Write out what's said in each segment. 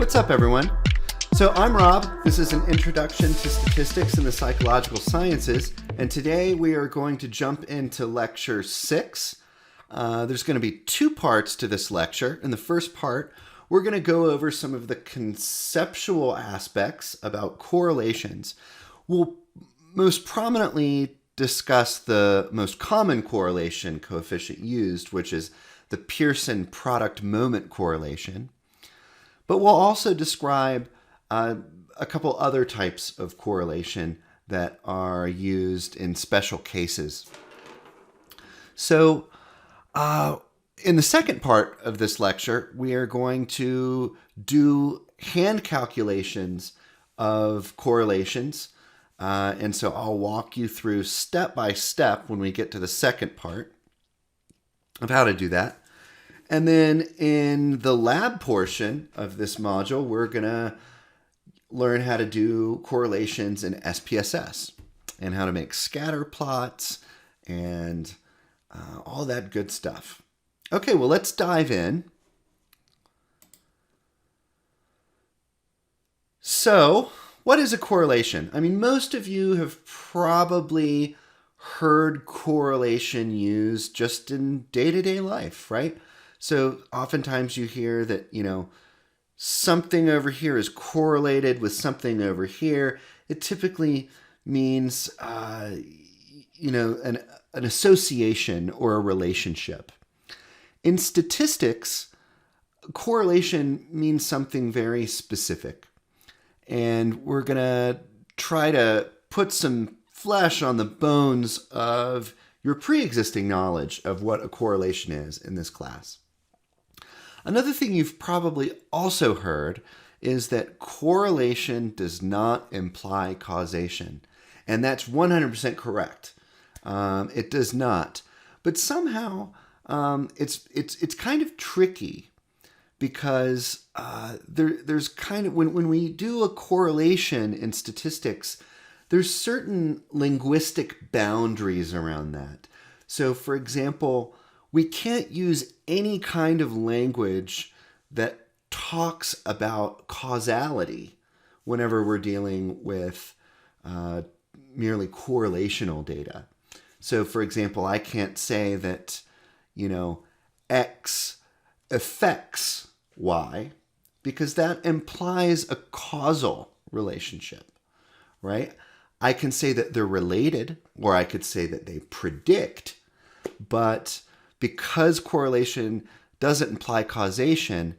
What's up, everyone? So I'm Rob. This is an introduction to statistics and the psychological sciences, and today we are going to jump into lecture 6. There's going to be 2 parts to this lecture. In the first part, we're going to go over some of the conceptual aspects about correlations. We'll most prominently discuss the most common correlation coefficient used, which is the Pearson Product-Moment Correlation. But we'll also describe a couple other types of correlation that are used in special cases. So in the second part of this lecture, we are going to do hand calculations of correlations. And so I'll walk you through step by step when we get to the second part of how to do that. And then in the lab portion of this module, we're going to learn how to do correlations in SPSS and how to make scatter plots and all that good stuff. Okay, well, let's dive in. So, what is a correlation? I mean, most of you have probably heard correlation used just in day-to-day life, right? So oftentimes you hear that, something over here is correlated with something over here. It typically means, an association or a relationship. In statistics, correlation means something very specific. And we're going to try to put some flesh on the bones of your pre-existing knowledge of what a correlation is in this class. Another thing you've probably also heard is that correlation does not imply causation. And that's 100% correct. It does not. But somehow it's kind of tricky because there's kind of, when we do a correlation in statistics, there's certain linguistic boundaries around that. So for example, we can't use any kind of language that talks about causality whenever we're dealing with merely correlational data. So for example, I can't say that, X affects Y because that implies a causal relationship, right? I can say that they're related, or I could say that they predict, but because correlation doesn't imply causation,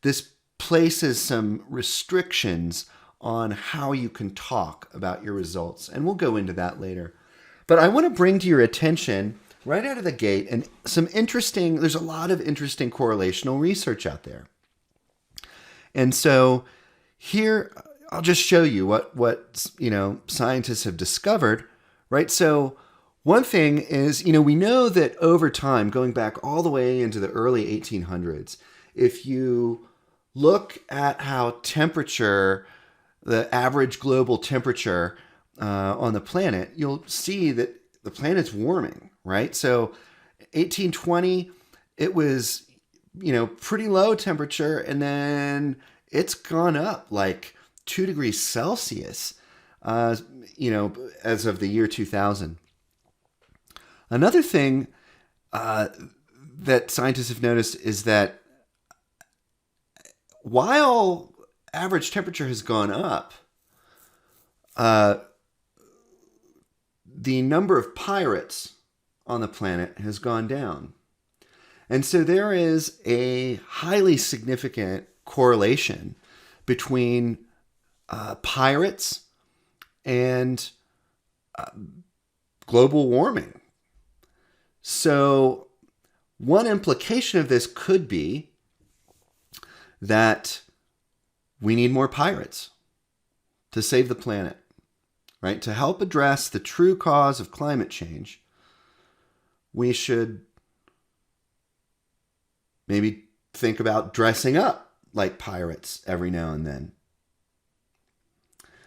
this places some restrictions on how you can talk about your results. And we'll go into that later. But I want to bring to your attention right out of the gate and there's a lot of interesting correlational research out there. And so here, I'll just show you what scientists have discovered, right? So one thing is, we know that over time, going back all the way into the early 1800s, if you look at how temperature, the average global temperature on the planet, you'll see that the planet's warming, right? So 1820, it was, pretty low temperature, and then it's gone up like 2 degrees Celsius, as of the year 2000. Another thing that scientists have noticed is that while average temperature has gone up, the number of pirates on the planet has gone down. And so there is a highly significant correlation between pirates and global warming. So one implication of this could be that we need more pirates to save the planet, right? To help address the true cause of climate change, we should maybe think about dressing up like pirates every now and then.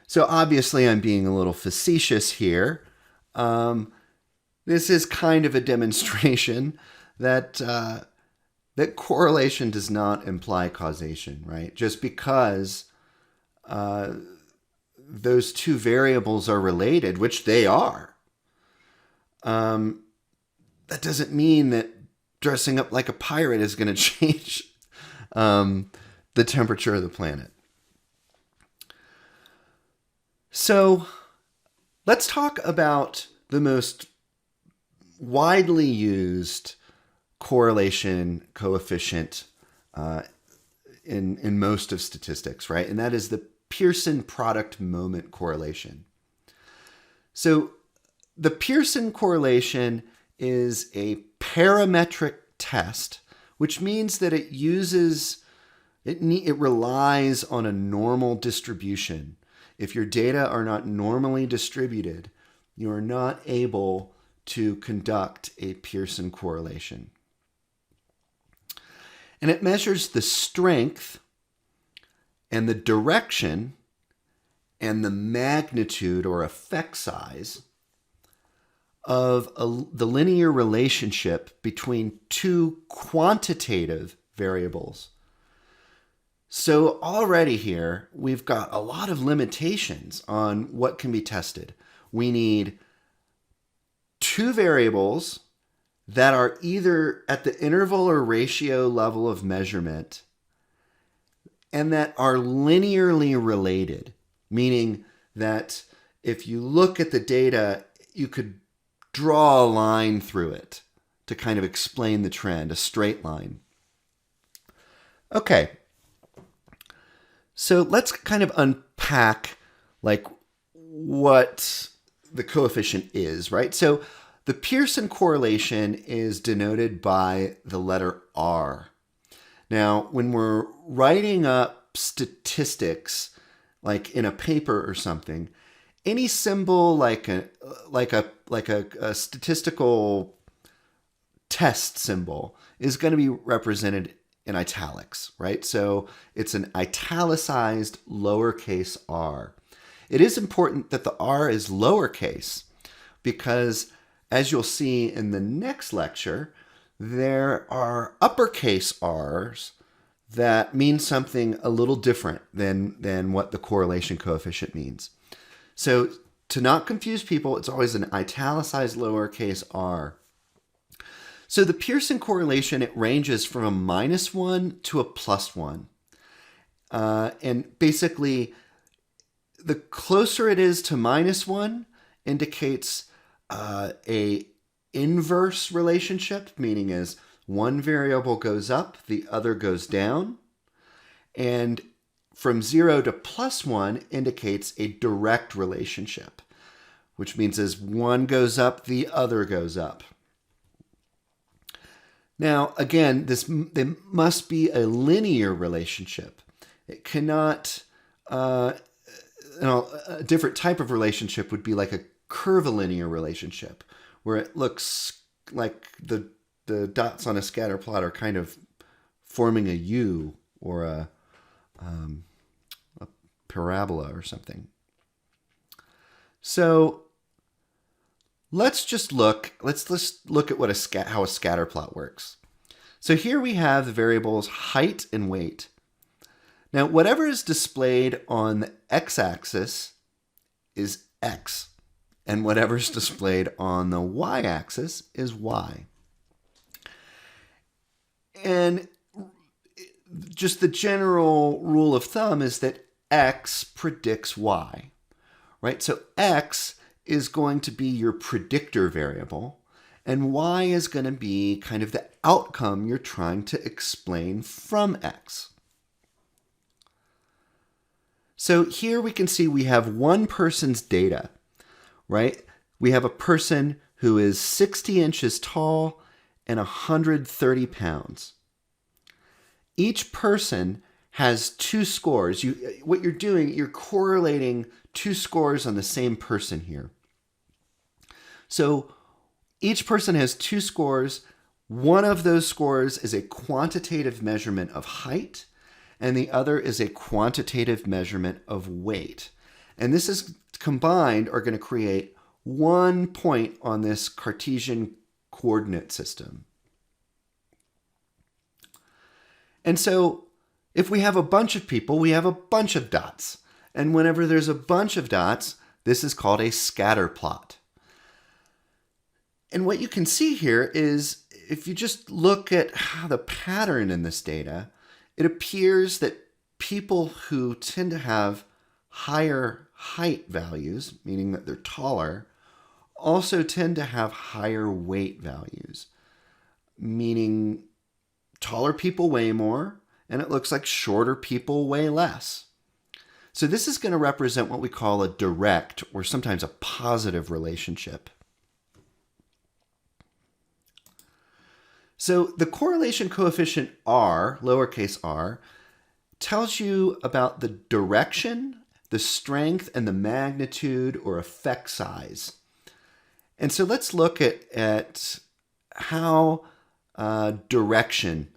So obviously I'm being a little facetious here. This is kind of a demonstration that that correlation does not imply causation, right? Just because those two variables are related, which they are, that doesn't mean that dressing up like a pirate is going to change the temperature of the planet. So let's talk about the most widely used correlation coefficient in most of statistics, right? And that is the Pearson Product-Moment Correlation. So the Pearson correlation is a parametric test, which means that it relies on a normal distribution. If your data are not normally distributed, you are not able to conduct a Pearson correlation. And it measures the strength and the direction and the magnitude or effect size of the linear relationship between two quantitative variables. So already here, we've got a lot of limitations on what can be tested. We need two variables that are either at the interval or ratio level of measurement and that are linearly related, meaning that if you look at the data, you could draw a line through it to kind of explain the trend, a straight line. Okay, so let's kind of unpack like what the coefficient is, right? So the Pearson correlation is denoted by the letter R. Now, when we're writing up statistics, like in a paper or something, any symbol like a statistical test symbol is going to be represented in italics, right? So it's an italicized lowercase r. It is important that the r is lowercase because, as you'll see in the next lecture, there are uppercase r's that mean something a little different than what the correlation coefficient means. So to not confuse people, it's always an italicized lowercase r. So the Pearson correlation, it ranges from a -1 to a +1. And basically, the closer it is to -1 indicates a inverse relationship, meaning is one variable goes up, the other goes down. And from 0 to +1 indicates a direct relationship, which means as one goes up, the other goes up. Now, again, there must be a linear relationship. It cannot, a different type of relationship would be like a curvilinear relationship, where it looks like the dots on a scatter plot are kind of forming a U or a parabola or something. So let's look at what how a scatter plot works. So here we have the variables height and weight. Now, whatever is displayed on the x-axis is x, and whatever is displayed on the y-axis is y. And just the general rule of thumb is that x predicts y, right? So x is going to be your predictor variable, and y is going to be kind of the outcome you're trying to explain from x. So here we can see we have one person's data, right? We have a person who is 60 inches tall and 130 pounds. Each person has two scores. What you're doing, you're correlating two scores on the same person here. So each person has two scores. One of those scores is a quantitative measurement of height, and the other is a quantitative measurement of weight. And this is combined are going to create 1 point on this Cartesian coordinate system. And so if we have a bunch of people, we have a bunch of dots. And whenever there's a bunch of dots, this is called a scatter plot. And what you can see here is if you just look at the pattern in this data, it appears that people who tend to have higher height values, meaning that they're taller, also tend to have higher weight values, meaning taller people weigh more, and it looks like shorter people weigh less. So this is going to represent what we call a direct or sometimes a positive relationship. So the correlation coefficient R, lowercase r, tells you about the direction, the strength, and the magnitude or effect size. And so let's look at how direction,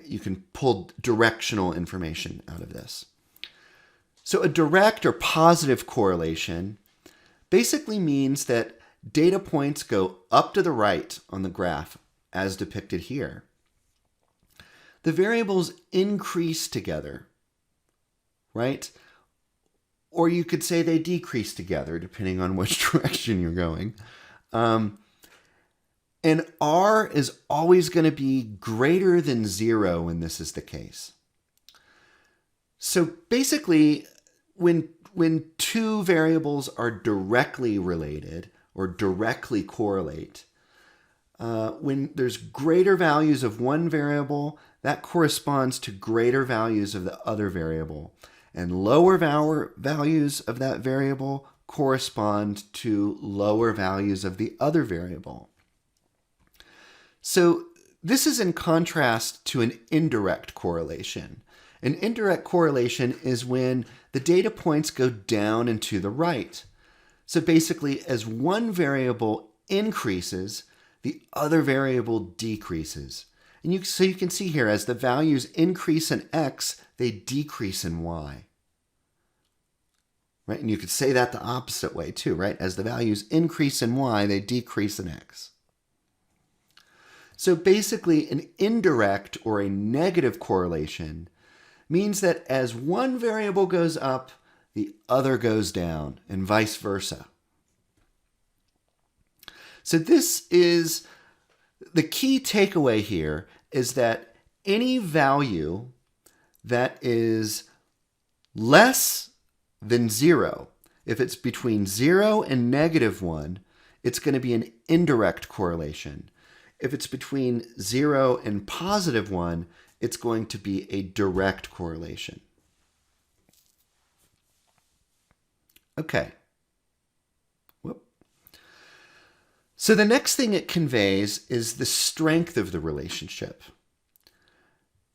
you can pull directional information out of this. So a direct or positive correlation basically means that data points go up to the right on the graph as depicted here. The variables increase together, right? Or you could say they decrease together depending on which direction you're going. And R is always going to be greater than 0 when this is the case. So basically, when two variables are directly related or directly correlate, when there's greater values of one variable, that corresponds to greater values of the other variable. And lower values of that variable correspond to lower values of the other variable. So this is in contrast to an indirect correlation. An indirect correlation is when the data points go down and to the right. So basically, as one variable increases, the other variable decreases. And so you can see here, as the values increase in x, they decrease in y. Right? And you could say that the opposite way too, right? As the values increase in y, they decrease in x. So basically, an indirect or a negative correlation means that as one variable goes up, the other goes down, and vice versa. So this is the key takeaway here, is that any value that is less than 0, if it's between 0 and -1, it's going to be an indirect correlation. If it's between 0 and +1, it's going to be a direct correlation. Okay. So the next thing it conveys is the strength of the relationship.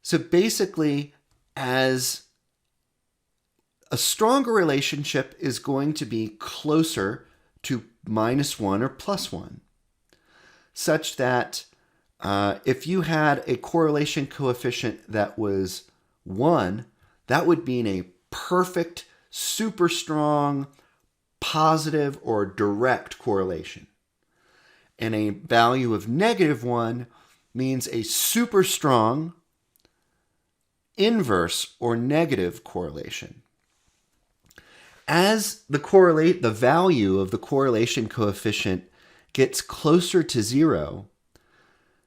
So basically, as a stronger relationship is going to be closer to -1 or +1, such that if you had a correlation coefficient that was 1, that would mean a perfect, super strong, positive, or direct correlation. And a value of -1 means a super strong, inverse, or negative correlation. As the value of the correlation coefficient gets closer to 0,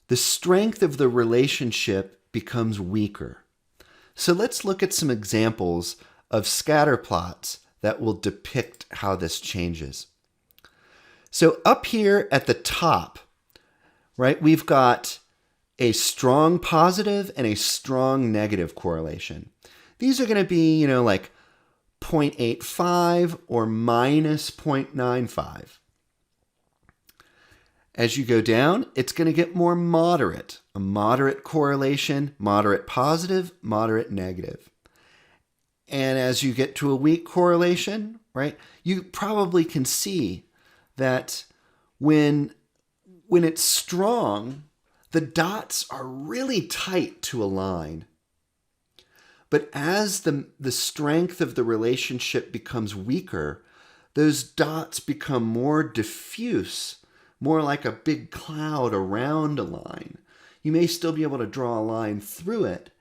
the strength of the relationship becomes weaker. So let's look at some examples of scatter plots that will depict how this changes. So up here at the top, right, we've got a strong positive and a strong negative correlation. These are going to be, like 0.85 or -0.95. As you go down, it's going to get more moderate. A moderate correlation, moderate positive, moderate negative. And as you get to a weak correlation, right, you probably can see that when it's strong, the dots are really tight to a line. But as the strength of the relationship becomes weaker, those dots become more diffuse, more like a big cloud around a line. You may still be able to draw a line through it,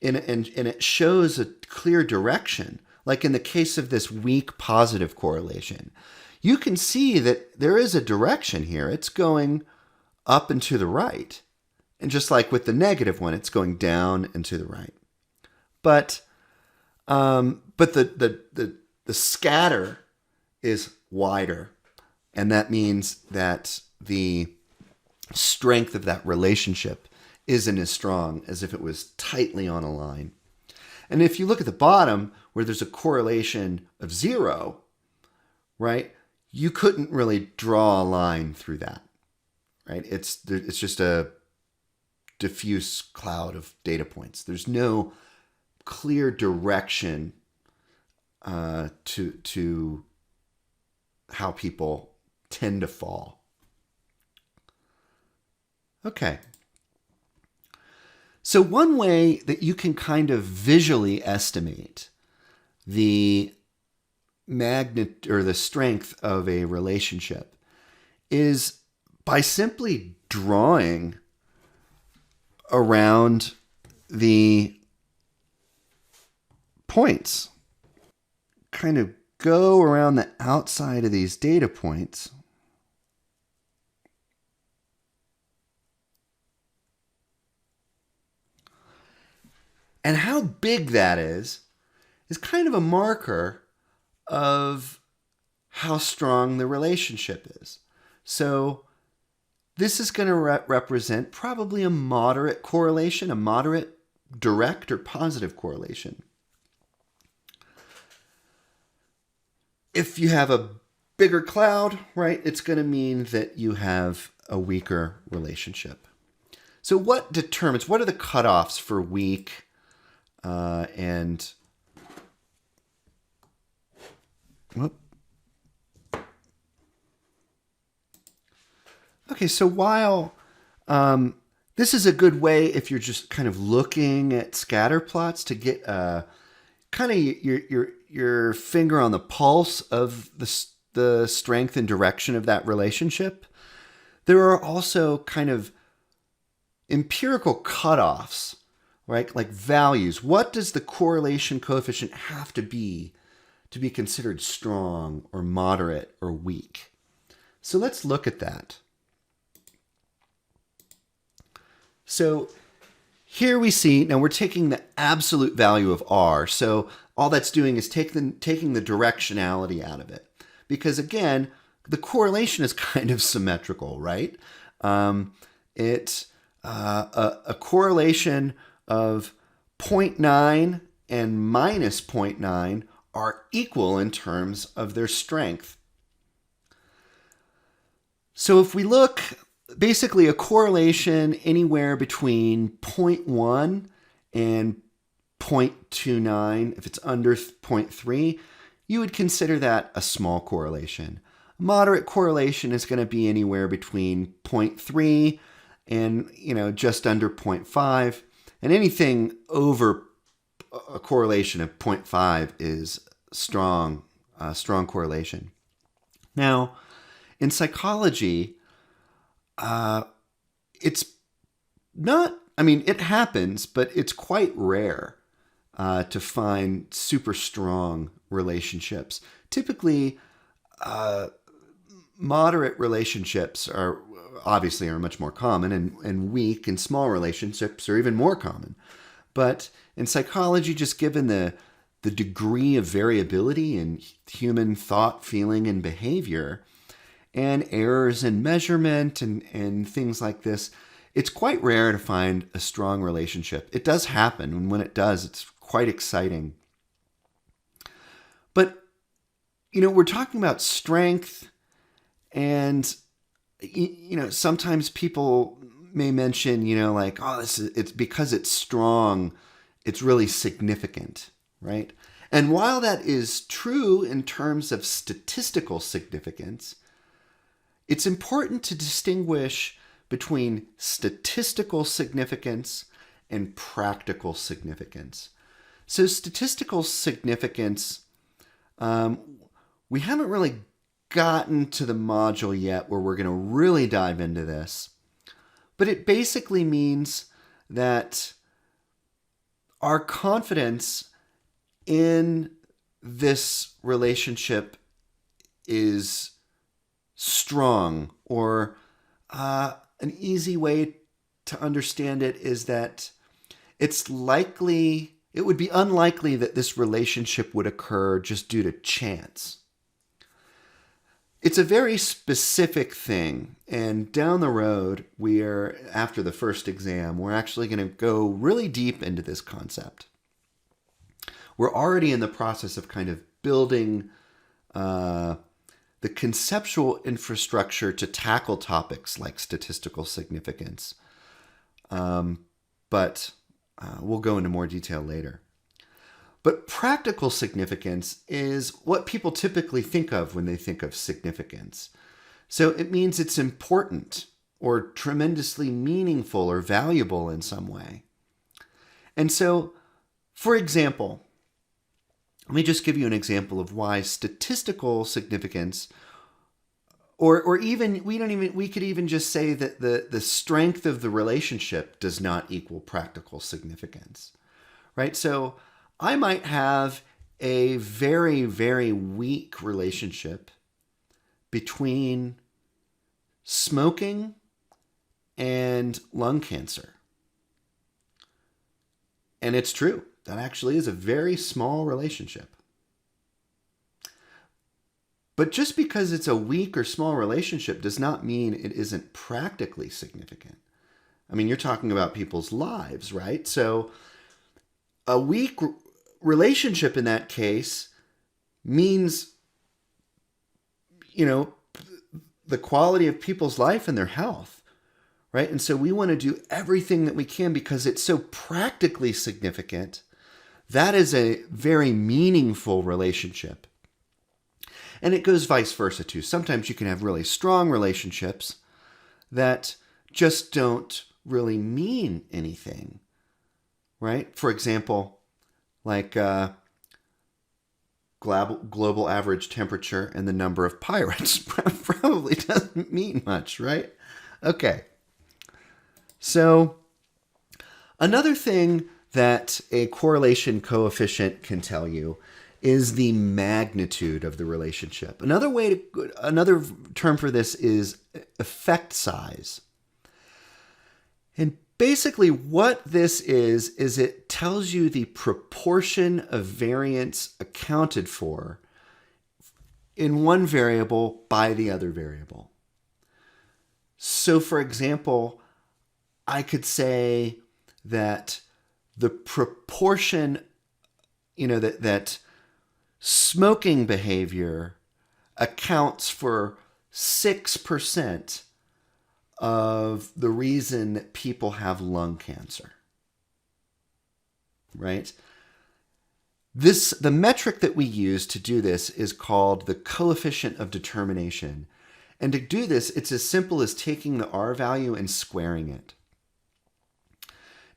and it shows a clear direction. Like in the case of this weak positive correlation, you can see that there is a direction here. It's going up and to the right. And just like with the negative one, it's going down and to the right. But the scatter is wider, and that means that the strength of that relationship isn't as strong as if it was tightly on a line. And if you look at the bottom where there's a correlation of 0, right, you couldn't really draw a line through that, right? It's just a diffuse cloud of data points. There's no clear direction to how people tend to fall. Okay. So one way that you can kind of visually estimate the magnitude or the strength of a relationship is by simply drawing around the points. Kind of go around the outside of these data points. And how big that is kind of a marker of how strong the relationship is. So this is going to represent probably a moderate correlation, a moderate direct or positive correlation. If you have a bigger cloud, right, it's going to mean that you have a weaker relationship. So what are the cutoffs for weak and whoop. Okay, so while this is a good way if you're just kind of looking at scatter plots to get kind of your finger on the pulse of the strength and direction of that relationship, there are also kind of empirical cutoffs, right? Like values. What does the correlation coefficient have to be considered strong or moderate or weak? So let's look at that. So here we see, now we're taking the absolute value of R. So all that's doing is taking the directionality out of it. Because again, the correlation is kind of symmetrical, right? It's a correlation of 0.9 and minus 0.9 are equal in terms of their strength. So if we look, basically a correlation anywhere between 0.1 and 0.29, if it's under 0.3, you would consider that a small correlation. A moderate correlation is going to be anywhere between 0.3 and just under 0.5, and anything over a correlation of 0.5 is strong correlation. Now, in psychology, it's not, it happens, but it's quite rare to find super strong relationships. Typically, moderate relationships are much more common, and weak and small relationships are even more common. But in psychology, just given the degree of variability in human thought, feeling, and behavior, and errors in measurement and things like this, it's quite rare to find a strong relationship. It does happen, and when it does, it's quite exciting. But, we're talking about strength, and, sometimes people may mention, it's because it's strong, it's really significant, right? And while that is true in terms of statistical significance, it's important to distinguish between statistical significance and practical significance. So statistical significance, we haven't really gotten to the module yet where we're going to really dive into this, but it basically means that our confidence in this relationship is strong, or an easy way to understand it is that it would be unlikely that this relationship would occur just due to chance. It's a very specific thing, and down the road, after the first exam, we're actually going to go really deep into this concept. We're already in the process of kind of building the conceptual infrastructure to tackle topics like statistical significance. But we'll go into more detail later. But practical significance is what people typically think of when they think of significance. So it means it's important or tremendously meaningful or valuable in some way. And so, for example, let me just give you an example of why statistical significance, or even we could even just say that the strength of the relationship does not equal practical significance, right? So I might have a very, very weak relationship between smoking and lung cancer. And it's true. That actually is a very small relationship. But just because it's a weak or small relationship does not mean it isn't practically significant. I mean, you're talking about people's lives, right? So a weak relationship in that case means, the quality of people's life and their health, right? And so we want to do everything that we can because it's so practically significant. That is a very meaningful relationship. And it goes vice versa too. Sometimes you can have really strong relationships that just don't really mean anything, right? For example, like global average temperature and the number of pirates probably doesn't mean much, right? Okay. So another thing that a correlation coefficient can tell you is the magnitude of the relationship. Another term for this is effect size. And basically what this is it tells you the proportion of variance accounted for in one variable by the other variable. So for example, I could say that the proportion, that smoking behavior accounts for 6% of the reason that people have lung cancer, right? The metric that we use to do this is called the coefficient of determination. And to do this, it's as simple as taking the R value and squaring it.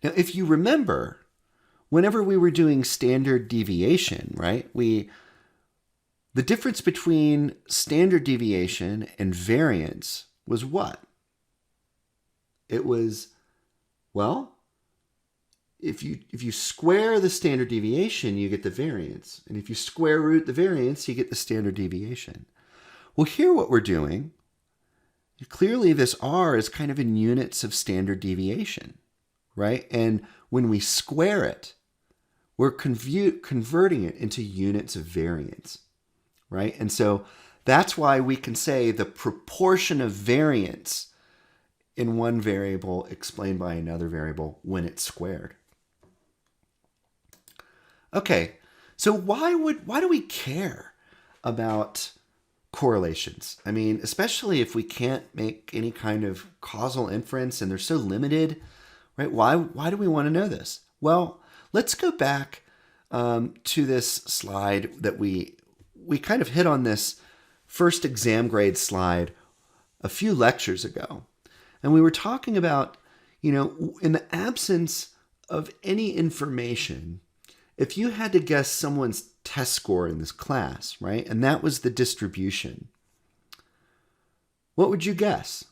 Now, if you remember, whenever we were doing standard deviation, right, the difference between standard deviation and variance was what? It was, if you square the standard deviation, you get the variance. And if you square root the variance, you get the standard deviation. Well, here what we're doing, clearly this R is kind of in units of standard deviation, right? And when we square it, we're converting it into units of variance, right? And so that's why we can say the proportion of variance in one variable explained by another variable when it's squared. Okay, so why do we care about correlations? I mean, especially if we can't make any kind of causal inference and they're so limited, right? Why do we want to know this? Well, let's go back to this slide that we kind of hit on this first exam grade slide a few lectures ago. And we were talking about, in the absence of any information, if you had to guess someone's test score in this class, right? And that was the distribution. What would you guess?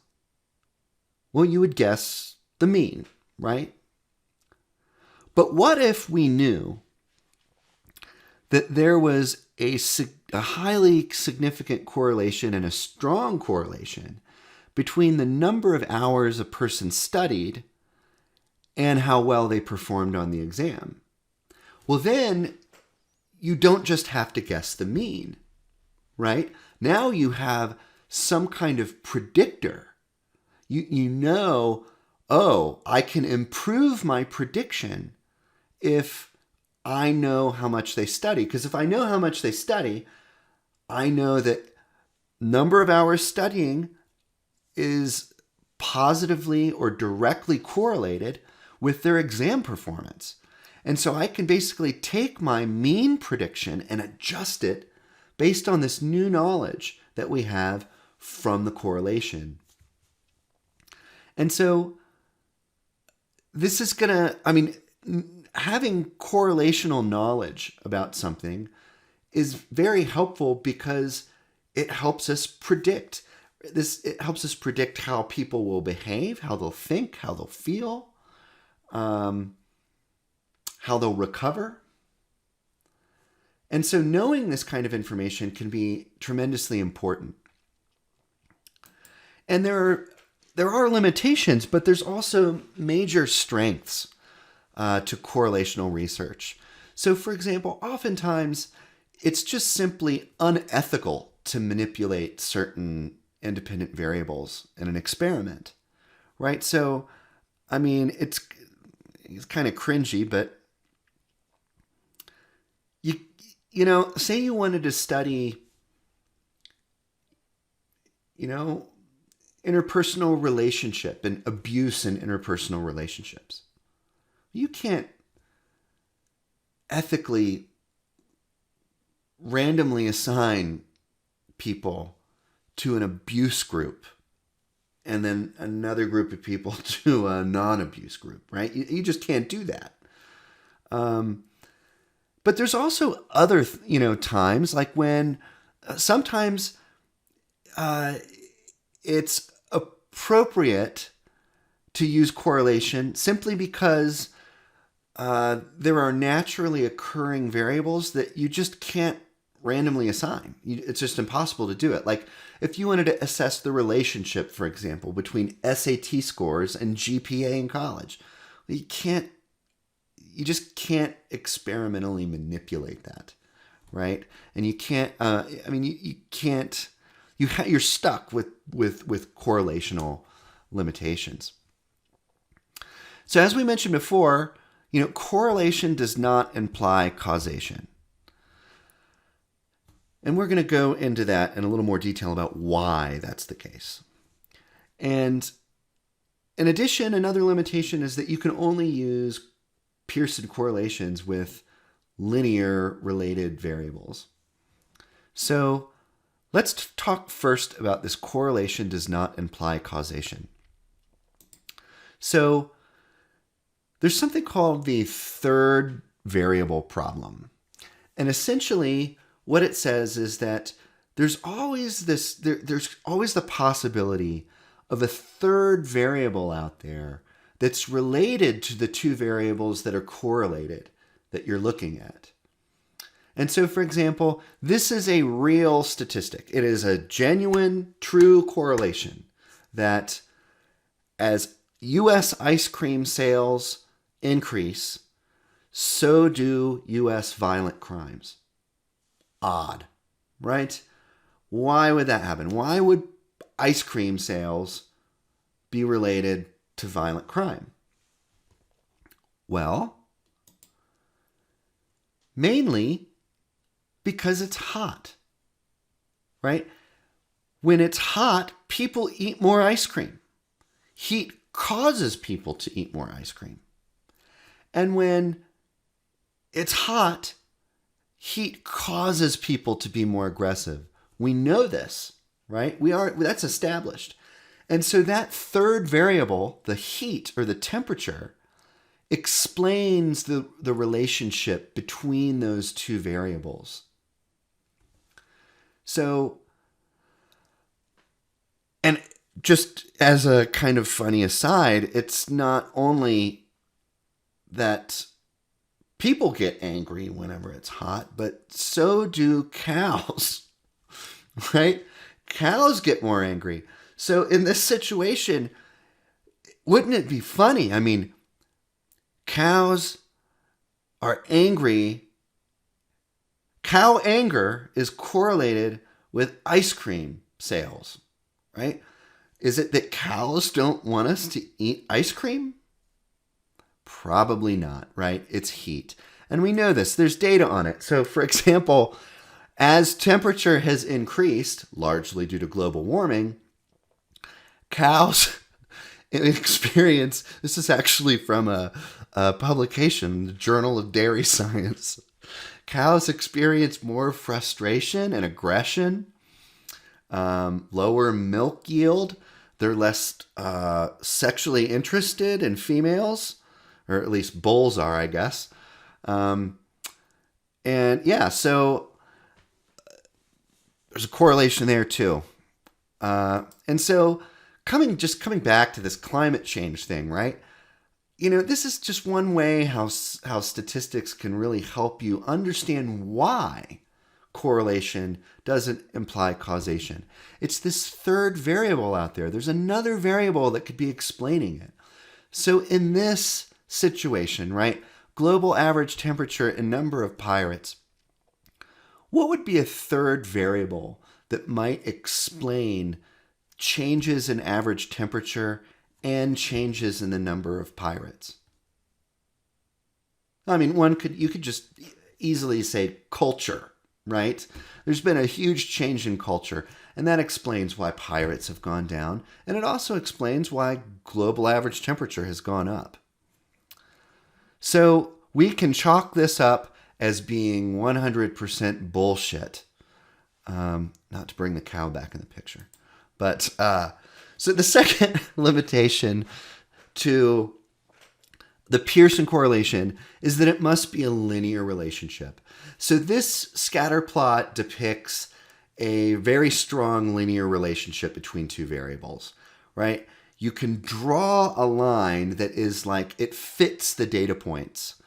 Well, you would guess the mean, right? But what if we knew that there was a highly significant correlation and a strong correlation between the number of hours a person studied and how well they performed on the exam? Well, then you don't just have to guess the mean, right? Now you have some kind of predictor. You know, oh, I can improve my prediction if I know how much they study. Because if I know how much they study, I know that number of hours studying is positively or directly correlated with their exam performance. And so I can basically take my mean prediction and adjust it based on this new knowledge that we have from the correlation. And so this is going to, having correlational knowledge about something is very helpful because it helps us predict. It helps us predict how people will behave, how they'll think, how they'll feel, how they'll recover. And so knowing this kind of information can be tremendously important. And there are limitations, but there's also major strengths to correlational research. So, for example, oftentimes it's just simply unethical to manipulate certain independent variables in an experiment, right? So, it's kind of cringy, but say you wanted to study, interpersonal relationship and abuse in interpersonal relationships. You can't ethically randomly assign people to an abuse group and then another group of people to a non-abuse group, right? You just can't do that. But there's also other, times like when sometimes it's appropriate to use correlation simply because there are naturally occurring variables that you just can't randomly assign. It's just impossible to do it. Like if you wanted to assess the relationship, for example, between SAT scores and GPA in college, you just can't experimentally manipulate that, right? And you can't. You're stuck with correlational limitations. So as we mentioned before, correlation does not imply causation. And we're going to go into that in a little more detail about why that's the case. And in addition, another limitation is that you can only use Pearson correlations with linear related variables. So let's talk first about this correlation does not imply causation. So there's something called the third variable problem. And essentially what it says is that there's always the possibility of a third variable out there that's related to the two variables that are correlated that you're looking at. And so, for example, this is a real statistic. It is a genuine, true correlation that as U.S. ice cream sales increase, so do U.S. violent crimes. Odd, right? Why would that happen? Why would ice cream sales be related to violent crime? Well, mainly because it's hot, right? When it's hot, people eat more ice cream. Heat causes people to eat more ice cream. And when it's hot, heat causes people to be more aggressive. We know this, right? That's established. And so that third variable, the heat or the temperature, explains the relationship between those two variables. So, and just as a kind of funny aside, it's not only that People get angry whenever it's hot, but so do cows, right? Cows get more angry. So in this situation, wouldn't it be funny? I mean, cows are angry. Cow anger is correlated with ice cream sales, right? Is it that cows don't want us to eat ice cream? Probably not, right? It's heat. And we know this. There's data on it. So, for example, as temperature has increased, largely due to global warming, cows experience, this is actually from a publication, the Journal of Dairy Science. Cows experience more frustration and aggression, lower milk yield. They're less sexually interested in females, or at least bulls are, I guess. And yeah, so there's a correlation there too. And so coming back to this climate change thing, right? You know, this is just one way how statistics can really help you understand why correlation doesn't imply causation. It's this third variable out there. There's another variable that could be explaining it. So in this situation, right, global average temperature and number of pirates, what would be a third variable that might explain changes in average temperature and changes in the number of pirates? I mean, you could just easily say culture, right? There's been a huge change in culture, and that explains why pirates have gone down, and it also explains why global average temperature has gone up. So we can chalk this up as being 100% bullshit. Not to bring the cow back in the picture. But so the second limitation to the Pearson correlation is that it must be a linear relationship. So this scatter plot depicts a very strong linear relationship between two variables, right? You can draw a line that is like, it fits the data points.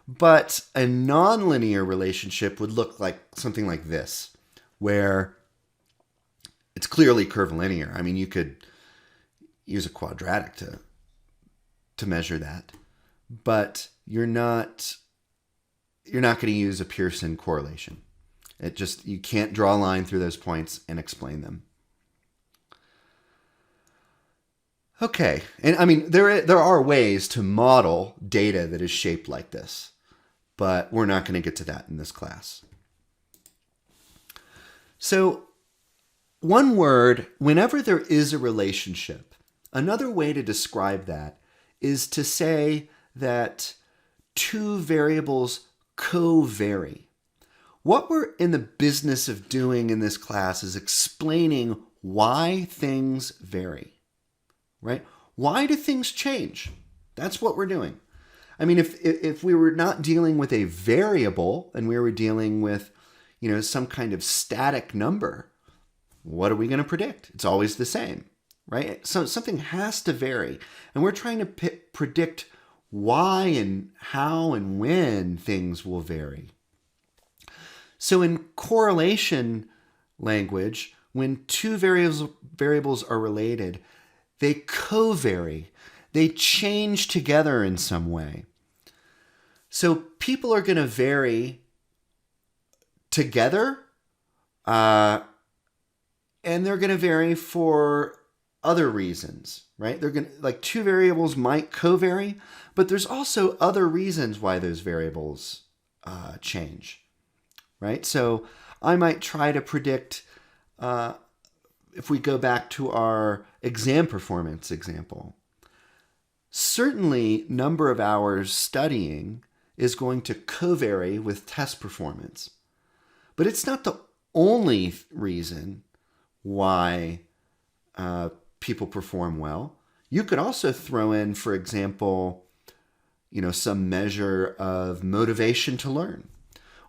But a nonlinear relationship would look like something like this, where it's clearly curvilinear. I mean, you could use a quadratic to measure that, but you're not going to use a Pearson correlation. You can't draw a line through those points and explain them. Okay, and I mean, there are ways to model data that is shaped like this, but we're not going to get to that in this class. So one word, whenever there is a relationship, another way to describe that is to say that two variables co-vary. What we're in the business of doing in this class is explaining why things vary, right? Why do things change? That's what we're doing. I mean, if we were not dealing with a variable and we were dealing with, some kind of static number, what are we going to predict? It's always the same, right? So something has to vary. And we're trying to predict why and how and when things will vary. So in correlation language, when two variables are related, they co-vary. They change together in some way. So people are going to vary together, and they're going to vary for other reasons, right? They're going to, like, two variables might co-vary, but there's also other reasons why those variables change, right? So I might try to predict, if we go back to our exam performance example, certainly number of hours studying is going to co-vary with test performance. But it's not the only reason why people perform well. You could also throw in, for example, some measure of motivation to learn.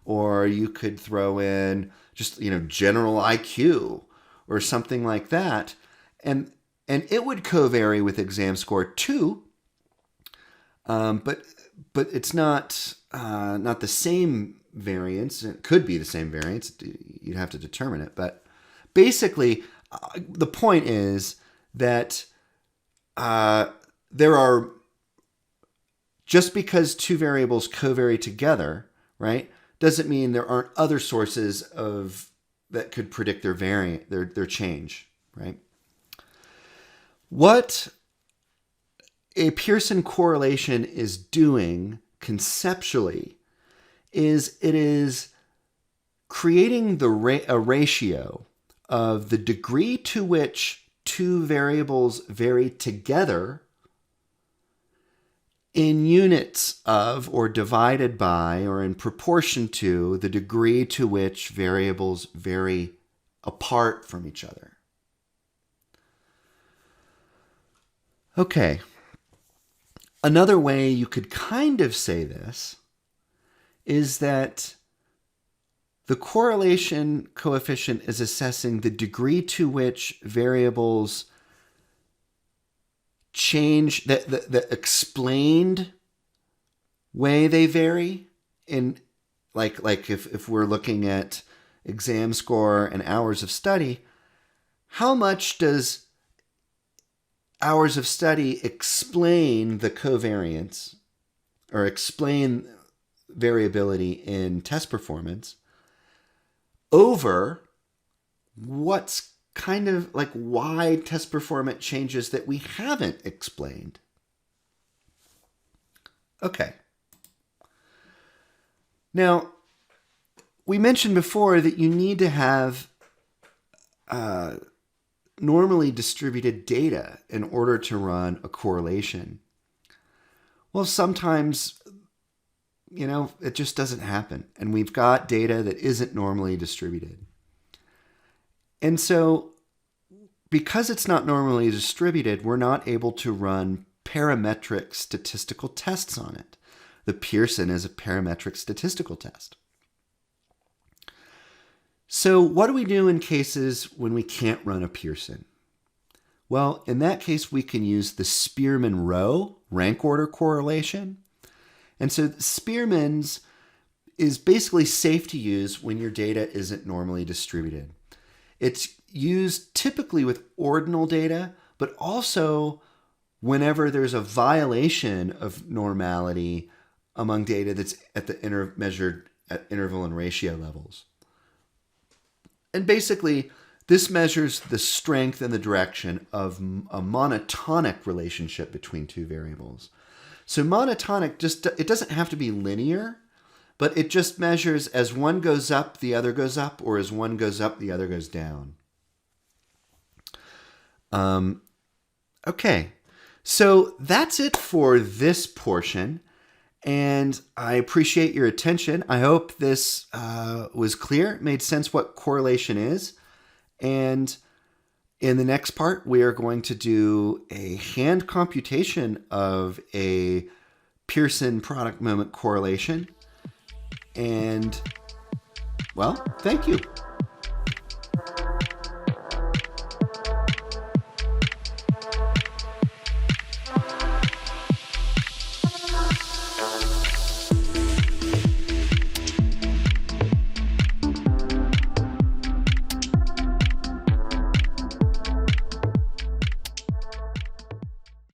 Or you could throw in just, general IQ or something like that. And it would co-vary with exam score too. But it's not not the same variance. It could be the same variance. You'd have to determine it. But basically, the point is that there are, just because two variables covary together, right, doesn't mean there aren't other sources that could predict their change, right? What a Pearson correlation is doing conceptually is it is creating a ratio of the degree to which two variables vary together in units of, or divided by, or in proportion to the degree to which variables vary apart from each other. Okay. Another way you could kind of say this is that the correlation coefficient is assessing the degree to which variables change, the explained way they vary, in like if we're looking at exam score and hours of study, how much does hours of study explain the covariance or explain variability in test performance over what's kind of like why test performance changes that we haven't explained. Okay. Now, we mentioned before that you need to have normally distributed data in order to run a correlation. Well, sometimes, it just doesn't happen. And we've got data that isn't normally distributed. And so, because it's not normally distributed, we're not able to run parametric statistical tests on it. The Pearson is a parametric statistical test. So what do we do in cases when we can't run a Pearson? Well, in that case, we can use the Spearman row rank order correlation. And so Spearman's is basically safe to use when your data isn't normally distributed. It's used typically with ordinal data, but also whenever there's a violation of normality among data that's at the measured at interval and ratio levels. And basically, this measures the strength and the direction of a monotonic relationship between two variables. So monotonic, it doesn't have to be linear, but it just measures as one goes up, the other goes up, or as one goes up, the other goes down. Okay, so that's it for this portion, and I appreciate your attention. I hope this was clear, made sense what correlation is, and in the next part, we are going to do a hand computation of a Pearson Product-Moment Correlation, and, well, thank you.